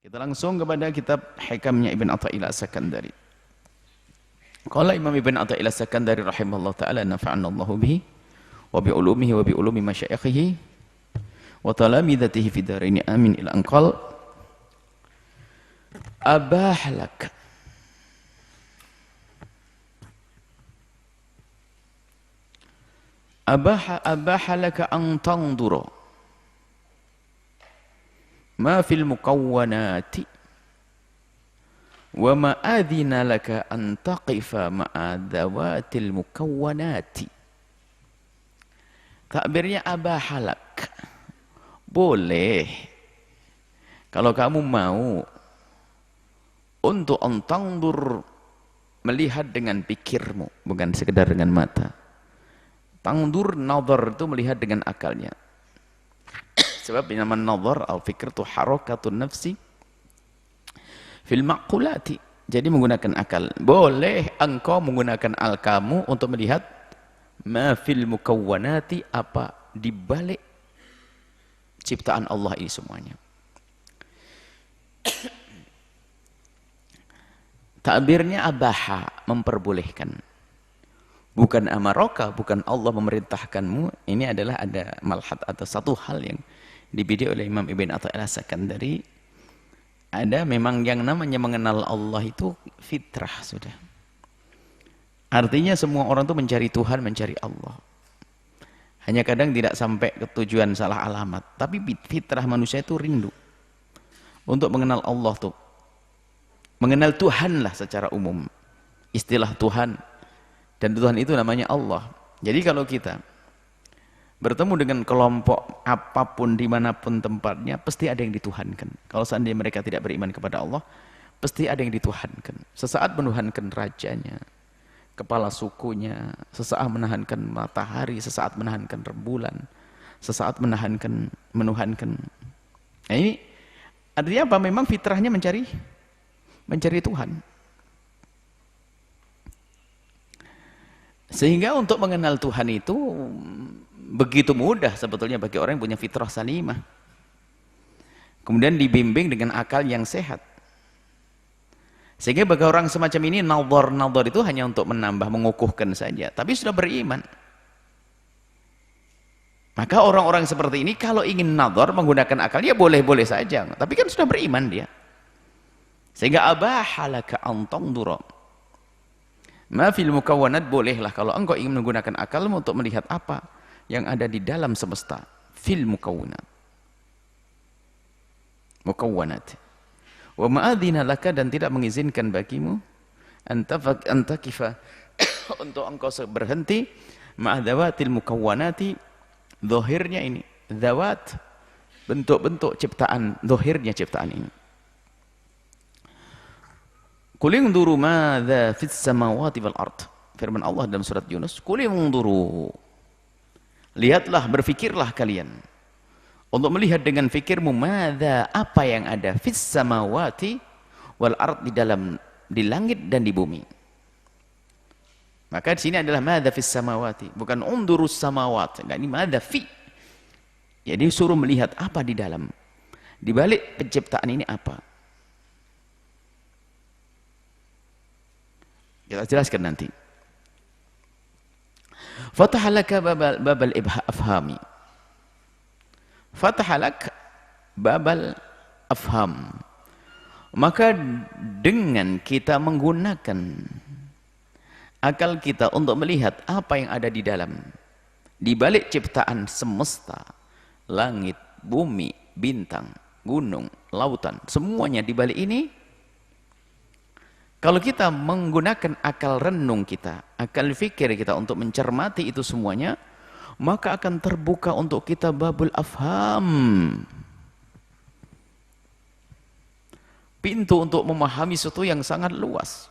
Kita langsung kepada kitab Hikamnya Ibn Athaillah As-Sakandari. Qala Imam Ibn Athaillah As-Sakandari rahimahullah ta'ala nafa'anna Allahu bihi wa bi ulumihi wa bi ulumi masyayikhihi wa talamidatihi fi daraini amin ila anqal abahlak abahalaka an tandura ma fil mukawwanati wa ma adhina laka an taqifa ma'a dhawatil mukawwanati. Takbirnya abahalak, boleh kalau kamu mau untuk tangdur, melihat dengan pikirmu, bukan sekedar dengan mata. Tangdur, nazar itu melihat dengan akalnya. Sebab nama nazar al-fikr itu harakatun nafsi fil maqulati. Jadi menggunakan akal. Boleh engkau menggunakan akal kamu untuk melihat ma fil mukawwanati, apa di balik ciptaan Allah ini semuanya. Takbirnya abaha, memperbolehkan. Bukan amaroka, bukan Allah memerintahkanmu. Ini adalah ada malhat atau satu hal yang dibidik oleh Imam Ibn Athaillah As-Sakandari. Ada memang yang namanya mengenal Allah itu fitrah sudah. Artinya semua orang itu mencari Tuhan, mencari Allah. Hanya kadang tidak sampai ke tujuan, salah alamat. Tapi fitrah manusia itu rindu untuk mengenal Allah tuh. Mengenal Tuhan lah secara umum. Istilah Tuhan. Dan Tuhan itu namanya Allah. Jadi kalau kita bertemu dengan kelompok apapun dimanapun tempatnya, pasti ada yang dituhankan. Kalau seandainya mereka tidak beriman kepada Allah, pasti ada yang dituhankan. Sesaat menuhankan rajanya, kepala sukunya, sesaat menahankan matahari, sesaat menahankan rembulan, sesaat menuhankan. Nah ini artinya apa? Memang fitrahnya mencari Tuhan. Sehingga untuk mengenal Tuhan itu begitu mudah sebetulnya bagi orang yang punya fitrah salimah. Kemudian dibimbing dengan akal yang sehat. Sehingga bagi orang semacam ini nazar itu hanya untuk menambah, mengukuhkan saja. Tapi sudah beriman. Maka orang-orang seperti ini kalau ingin nazar menggunakan akal, ya boleh-boleh saja. Tapi kan sudah beriman dia. Sehingga abahalaka an tandura ma fil mukawwanat, bolehlah kalau engkau ingin menggunakan akalmu untuk melihat apa yang ada di dalam semesta. Fil mukawwanat, wa ma'adhina laka, dan tidak mengizinkan bagimu antakifa untuk engkau berhenti ma'adhawatil mukawwanati, zahirnya ini zawat, bentuk-bentuk ciptaan, zahirnya ciptaan ini. Qul induru madza fis samawati wal ard. Firman Allah dalam surat Yunus, qul induru. Lihatlah, berfikirlah kalian. Untuk melihat dengan fikirmu madza, apa yang ada fis samawati wal ard, di langit dan di bumi. Maka di sini adalah madza fis samawati, bukan undurus samawat. Enggak, ini madza fi. Jadi suruh melihat apa di dalam. Di balik penciptaan ini apa? Kita jelaskan nanti. Fatahalaka babal afhami. Fatahalak babal afham. Maka dengan kita menggunakan akal kita untuk melihat apa yang ada di dalam, di balik ciptaan semesta, langit, bumi, bintang, gunung, lautan, semuanya di balik ini. Kalau kita menggunakan akal renung kita, akal fikir kita untuk mencermati itu semuanya, maka akan terbuka untuk kita babul afham. Pintu untuk memahami sesuatu yang sangat luas.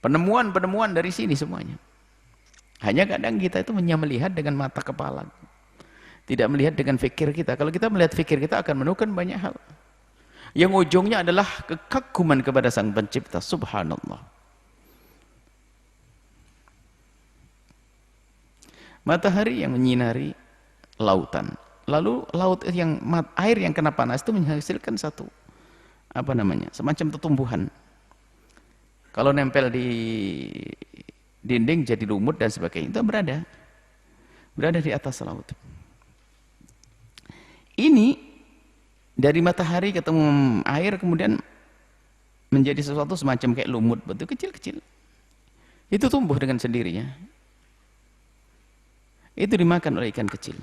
Penemuan-penemuan dari sini semuanya. Hanya kadang kita itu hanya melihat dengan mata kepala. Tidak melihat dengan fikir kita. Kalau kita melihat fikir kita akan menemukan banyak hal. Yang ujungnya adalah kekaguman kepada Sang Pencipta. Subhanallah. Matahari yang menyinari lautan, Lalu laut yang air yang kena panas itu menghasilkan satu apa namanya? Semacam tumbuhan. Kalau nempel di dinding jadi lumut dan sebagainya, itu berada di atas laut. Ini dari matahari ketemu air kemudian menjadi sesuatu semacam kayak lumut, betul kecil-kecil. Itu tumbuh dengan sendirinya. Itu dimakan oleh ikan kecil.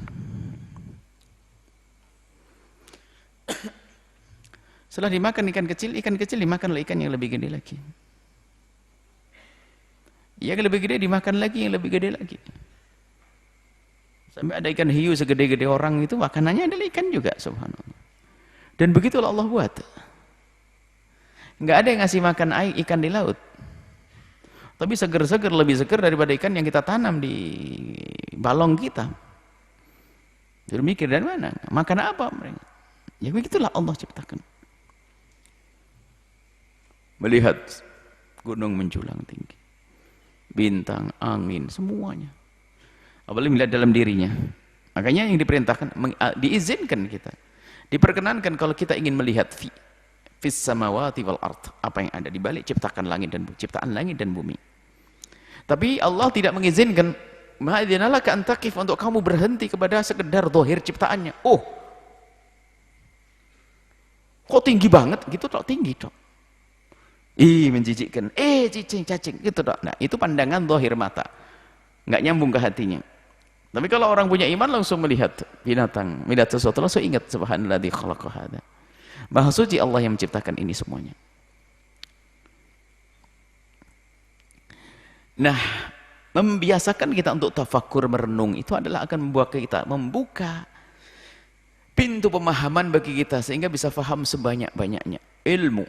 Setelah dimakan ikan kecil dimakan oleh ikan yang lebih gede lagi. Yang lebih gede dimakan lagi, yang lebih gede lagi. Sampai ada ikan hiu segede-gede orang itu, makanannya adalah ikan juga, subhanallah. Dan begitulah Allah buat. Nggak ada yang ngasih makan ikan di laut. Tapi seger-seger, lebih seger daripada ikan yang kita tanam di balong kita. Jadi mikir dari mana? Makan apa mereka? Ya begitulah Allah ciptakan. Melihat gunung menjulang tinggi, bintang, angin, semuanya. Apalagi melihat dalam dirinya. Makanya yang diperintahkan, diizinkan kita, diperkenankan kalau kita ingin melihat fis samawati wal ard, apa yang ada di balik ciptakan ciptaan langit dan bumi. Tapi Allah tidak mengizinkan ma'idzinalaka an taqif, untuk kamu berhenti kepada sekedar zahir ciptaannya. Oh, kok tinggi banget gitu, tok tinggi tok. Menjijikkan, cacing gitu tok. Nah, itu pandangan zahir mata, nggak nyambung ke hatinya. Tapi kalau orang punya iman langsung melihat binatang, melihat sesuatu langsung ingat subhanalladzi khalaqa hada. Maha suci Allah yang menciptakan ini semuanya. Nah, membiasakan kita untuk tafakkur, merenung, itu adalah akan membuat kita membuka pintu pemahaman bagi kita sehingga bisa faham sebanyak-banyaknya ilmu.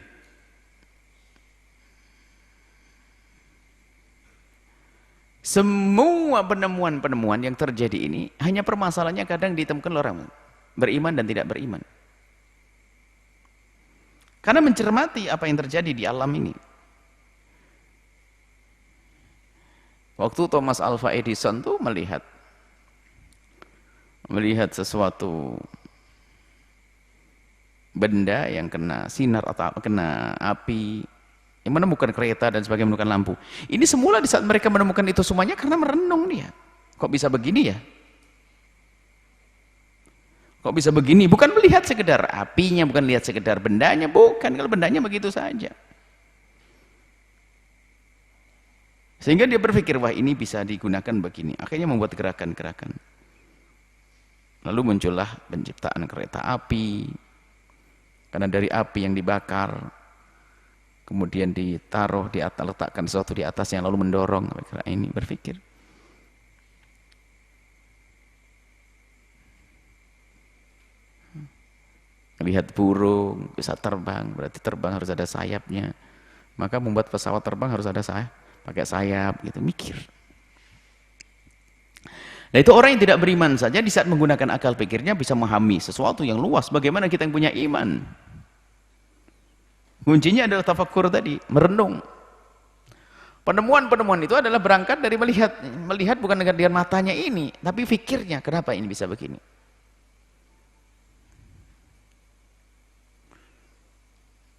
Semua penemuan-penemuan yang terjadi ini hanya permasalahannya kadang ditemukan orang beriman dan tidak beriman. Karena mencermati apa yang terjadi di alam ini. Waktu Thomas Alva Edison tuh melihat sesuatu benda yang kena sinar atau kena api, yang menemukan kereta dan sebagainya, menemukan lampu. Ini semula di saat mereka menemukan itu semuanya karena merenung dia. Kok bisa begini ya? Kok bisa begini? Bukan melihat sekedar apinya, bukan lihat sekedar bendanya, bukan. Kalau bendanya begitu saja. Sehingga dia berpikir, wah ini bisa digunakan begini. Akhirnya membuat gerakan-gerakan. Lalu muncullah penciptaan kereta api. Karena dari api yang dibakar, kemudian ditaruh di atas, letakkan sesuatu di atasnya lalu mendorong. Ini berpikir. Lihat burung bisa terbang, berarti terbang harus ada sayapnya. Maka membuat pesawat terbang harus ada pakai sayap gitu, mikir. Nah, itu orang yang tidak beriman saja di saat menggunakan akal pikirnya bisa memahami sesuatu yang luas. Bagaimana kita yang punya iman? Kuncinya adalah tafakkur tadi, merenung. Penemuan-penemuan itu adalah berangkat dari melihat bukan dengan matanya ini, tapi fikirnya, kenapa ini bisa begini.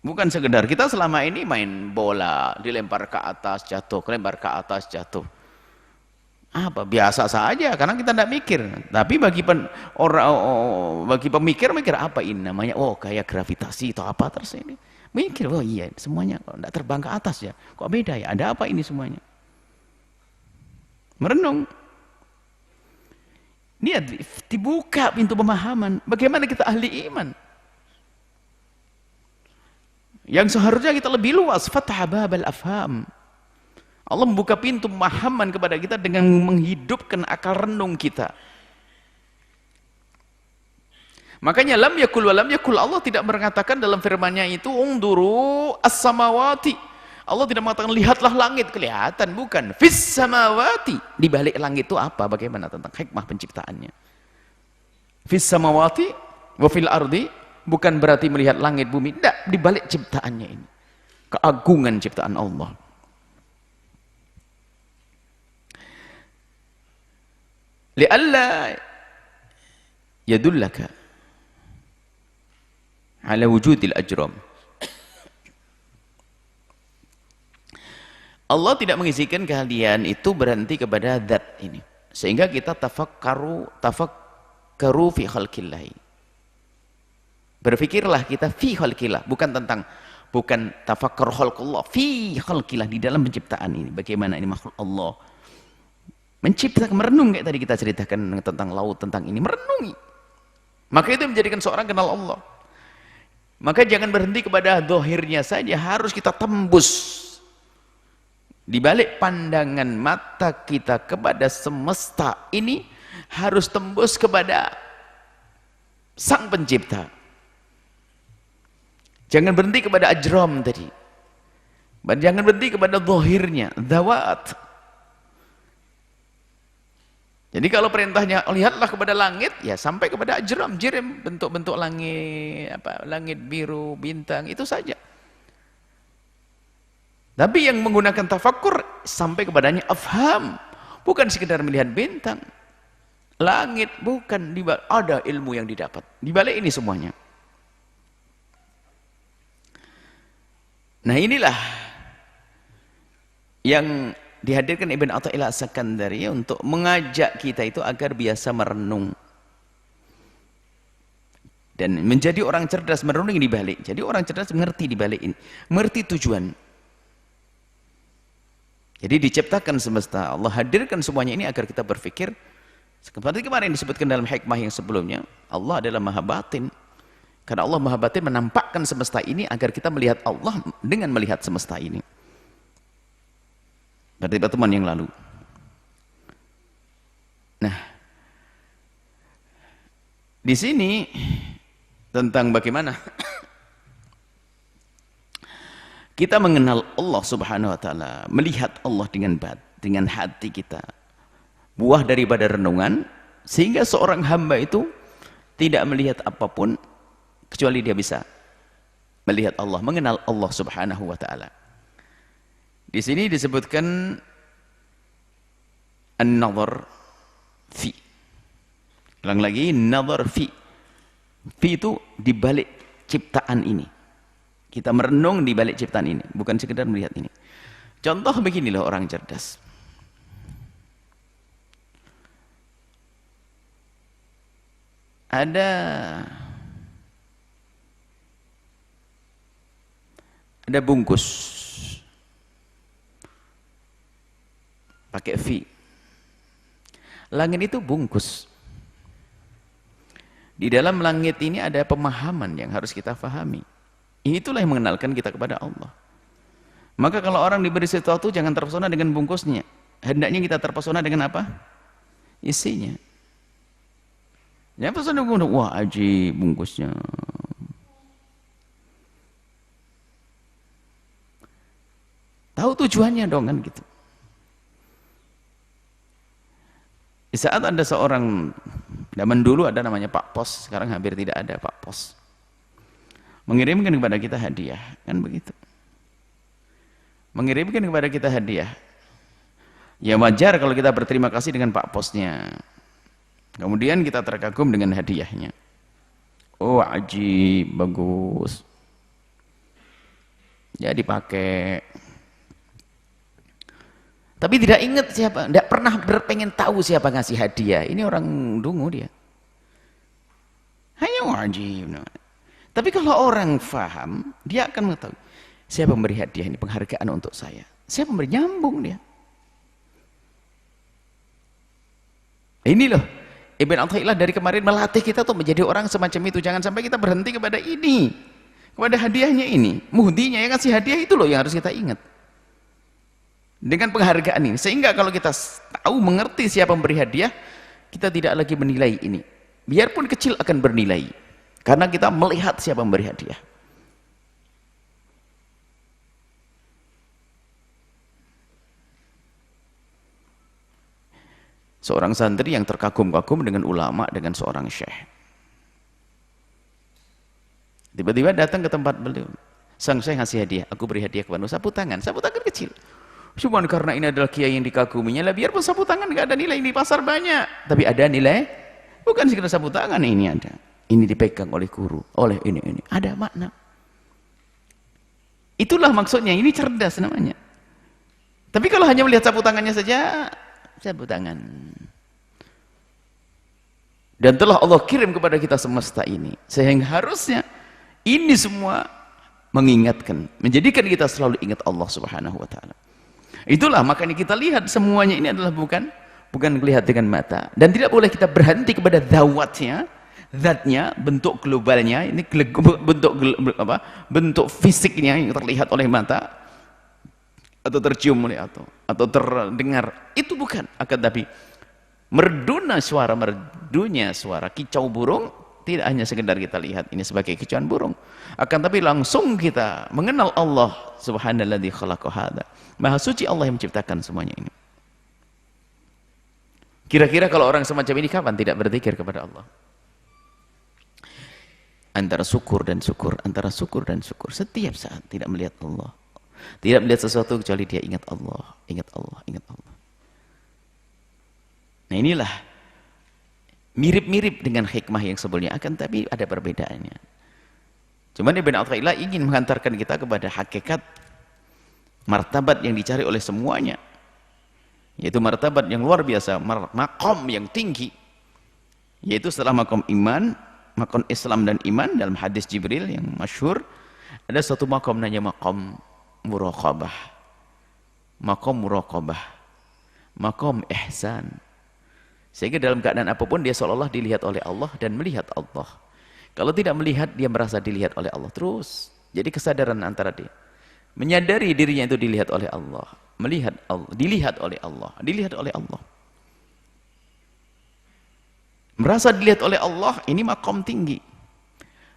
Bukan sekedar kita selama ini main bola, dilempar ke atas jatuh, dilempar ke atas jatuh. Apa biasa saja karena kita tidak mikir. Tapi bagi pemikir mikir apa ini namanya? Oh, kayak gravitasi atau apa terus ini. Mikir, oh iya semuanya kok tidak terbang ke atas ya. Kok beda ya? Ada apa ini semuanya? Merenung. Ini dibuka pintu pemahaman. Bagaimana kita ahli iman? Yang seharusnya kita lebih luas, fatha babal afham. Allah membuka pintu pemahaman kepada kita dengan menghidupkan akal renung kita. Makanya lam yakul wa lam yakul, Allah tidak mengatakan dalam firman-Nya itu unduru as-samawati. Allah tidak mengatakan lihatlah langit, kelihatan, bukan. Fis samawati, di balik langit itu apa? Bagaimana tentang hikmah penciptaannya? Fis samawati wa fil ardi, bukan berarti melihat langit bumi, tidak, di balik ciptaannya ini. Keagungan ciptaan Allah. Li'alla yadullaka ala wujudil ajram. Allah tidak mengizinkan kalian itu berhenti kepada zat ini, sehingga kita tafakkaru fi khalqillahi. Berfikirlah kita fi khalqillah, bukan tafakkar khalqullah, fi khalqillah, di dalam penciptaan ini. Bagaimana ini makhluk Allah menciptakan, merenung kayak tadi kita ceritakan tentang laut, tentang ini, merenungi. Maka itu menjadikan seorang kenal Allah. Maka jangan berhenti kepada zahirnya saja, harus kita tembus. Di balik pandangan mata kita kepada semesta ini, harus tembus kepada Sang Pencipta. Jangan berhenti kepada ajram tadi. Jangan berhenti kepada zahirnya, dzawat. Jadi kalau perintahnya lihatlah kepada langit, ya sampai kepada ajram, jirim, bentuk-bentuk langit, langit biru, bintang, itu saja. Tapi yang menggunakan tafakkur sampai kepadanya afham, bukan sekedar melihat bintang, langit, bukan, ada ilmu yang didapat di balik ini semuanya. Nah, inilah yang dihadirkan Ibn Athaillah As-Sakandari untuk mengajak kita itu agar biasa merenung dan menjadi orang cerdas, merenung di balik. Jadi orang cerdas mengerti di balik ini, mengerti tujuan. Jadi diciptakan semesta, Allah hadirkan semuanya ini agar kita berpikir. Seperti kemarin disebutkan dalam hikmah yang sebelumnya, Allah adalah maha batin. Karena Allah maha batin menampakkan semesta ini agar kita melihat Allah dengan melihat semesta ini. Pada pertemuan yang lalu. Nah, di sini tentang bagaimana kita mengenal Allah Subhanahu wa taala, melihat Allah dengan hati kita. Buah daripada renungan, sehingga seorang hamba itu tidak melihat apapun kecuali dia bisa melihat Allah, mengenal Allah Subhanahu wa taala. Di sini disebutkan an-nazar fi. Ulang lagi, nazar fi. Fi itu di balik ciptaan ini. Kita merenung di balik ciptaan ini, bukan sekedar melihat ini. Contoh beginilah orang cerdas. Ada bungkus pakai V. Langit itu bungkus. Di dalam langit ini ada pemahaman yang harus kita fahami. Itulah yang mengenalkan kita kepada Allah. Maka kalau orang diberi sesuatu, jangan terpesona dengan bungkusnya. Hendaknya kita terpesona dengan apa? Isinya. Jangan terpesona dengan bungkus. Wah, aji bungkusnya. Tahu tujuannya dong, kan gitu. Di saat ada seorang, zaman dulu ada namanya Pak Pos, sekarang hampir tidak ada Pak Pos, mengirimkan kepada kita hadiah, kan begitu. Mengirimkan kepada kita hadiah. Ya wajar kalau kita berterima kasih dengan Pak Posnya. Kemudian kita terkagum dengan hadiahnya. Oh, ajib, bagus. Ya dipakai. Tapi tidak ingat siapa, tidak pernah berpengen tahu siapa ngasih hadiah. Ini orang dungu dia. Hanya wajib. Tapi kalau orang faham, dia akan mengetahui siapa memberi hadiah ini, penghargaan untuk saya. Siapa memberi, nyambung dia. Ini loh, Ibn Athaillah dari kemarin melatih kita untuk menjadi orang semacam itu. Jangan sampai kita berhenti kepada ini, kepada hadiahnya ini. Muhdinya yang ngasih hadiah itu loh yang harus kita ingat. Dengan penghargaan ini, sehingga kalau kita tahu mengerti siapa memberi hadiah, kita tidak lagi menilai ini, biarpun kecil akan bernilai karena kita melihat siapa memberi hadiah. Seorang santri yang terkagum-kagum dengan ulama, dengan seorang syekh, tiba-tiba datang ke tempat beliau, sang syekh ngasih hadiah, aku beri hadiah kepada sapu tangan kecil. Cuma karena ini adalah kiai yang dikaguminya lah, biarpun sapu tangan nggak ada nilai di pasar banyak, tapi ada nilai Bukan sekedar sapu tangan, ini ada. Ini dipegang oleh guru, oleh ini. Ada makna. Itulah maksudnya, ini cerdas namanya. Tapi kalau hanya melihat sapu tangannya saja, sapu tangan. Dan telah Allah kirim kepada kita semesta ini. Sehingga harusnya ini semua mengingatkan, menjadikan kita selalu ingat Allah Subhanahu wa taala. Itulah makanya kita lihat semuanya ini adalah bukan melihat dengan mata, dan tidak boleh kita berhenti kepada zawatnya, zatnya, bentuk globalnya, ini bentuk fisiknya yang terlihat oleh mata atau tercium oleh atau terdengar, itu bukan. Akan tapi merdunya suara kicau burung tidak hanya sekedar kita lihat ini sebagai kicauan burung, akan tapi langsung kita mengenal Allah subhanalladzi khalaqa hada. Maha suci Allah yang menciptakan semuanya ini. Kira-kira kalau orang semacam ini kapan tidak berzikir kepada Allah? Antara syukur dan syukur, setiap saat tidak melihat Allah, tidak melihat sesuatu kecuali dia ingat Allah, ingat Allah, ingat Allah. Nah, inilah mirip-mirip dengan hikmah yang sebelumnya, akan tapi ada perbedaannya. Cuman Ibn Athaillah ingin menghantarkan kita kepada hakikat martabat yang dicari oleh semuanya, yaitu martabat yang luar biasa, makom yang tinggi, yaitu setelah makom iman, makom Islam dan iman. Dalam hadis Jibril yang masyhur, ada satu makom namanya makom muraqabah, makom ihsan, sehingga dalam keadaan apapun dia seolah-olah dilihat oleh Allah dan melihat Allah. Kalau tidak melihat, dia merasa dilihat oleh Allah terus. Jadi kesadaran antara dia menyadari dirinya itu dilihat oleh Allah, melihat Allah, dilihat oleh Allah, merasa dilihat oleh Allah, ini makom tinggi.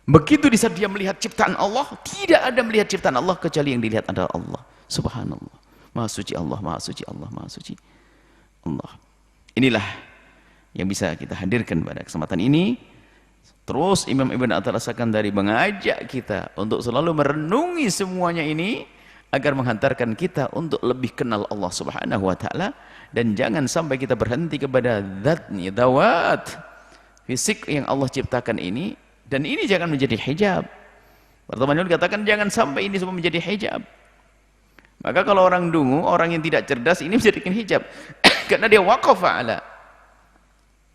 Begitu di saat dia melihat ciptaan Allah, tidak ada melihat ciptaan Allah kecuali yang dilihat adalah Allah. Subhanallah, maha suci Allah, maha suci Allah, maha suci Allah. Inilah yang bisa kita hadirkan pada kesempatan ini. Terus Imam Ibn Athaillah Sakandari mengajak kita untuk selalu merenungi semuanya ini, agar menghantarkan kita untuk lebih kenal Allah Subhanahu wa taala, dan jangan sampai kita berhenti kepada zatnya, dawat fisik yang Allah ciptakan ini, dan ini jangan menjadi hijab. Pertemuan dulu katakan jangan sampai ini semua menjadi hijab. Maka kalau orang dungu, orang yang tidak cerdas, ini menjadikan hijab karena dia waqafa ala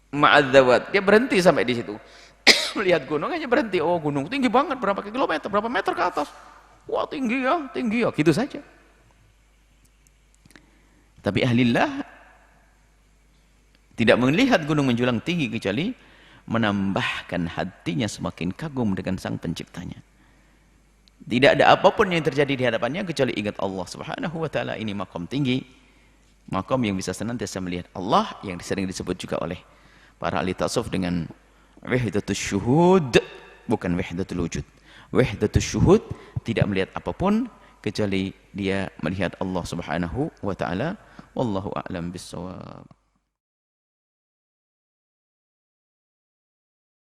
ma'adzawat, dia berhenti sampai di situ. Melihat gunung hanya berhenti, oh gunung tinggi banget, berapa kilometer, berapa meter ke atas, wah tinggi ya, gitu saja. Tapi ahlillah tidak melihat gunung menjulang tinggi kecuali menambahkan hatinya semakin kagum dengan sang penciptanya. Tidak ada apapun yang terjadi di hadapannya kecuali ingat Allah Subhanahu wa taala. Ini makom tinggi, makom yang bisa senantiasa melihat Allah, yang sering disebut juga oleh para ahli tasawuf dengan wahdatus syuhud, bukan wahdatul wujud. Wahdatus syuhud, tidak melihat apapun kecuali dia melihat Allah Subhanahu wa taala. Wallahu a'lam bissawab.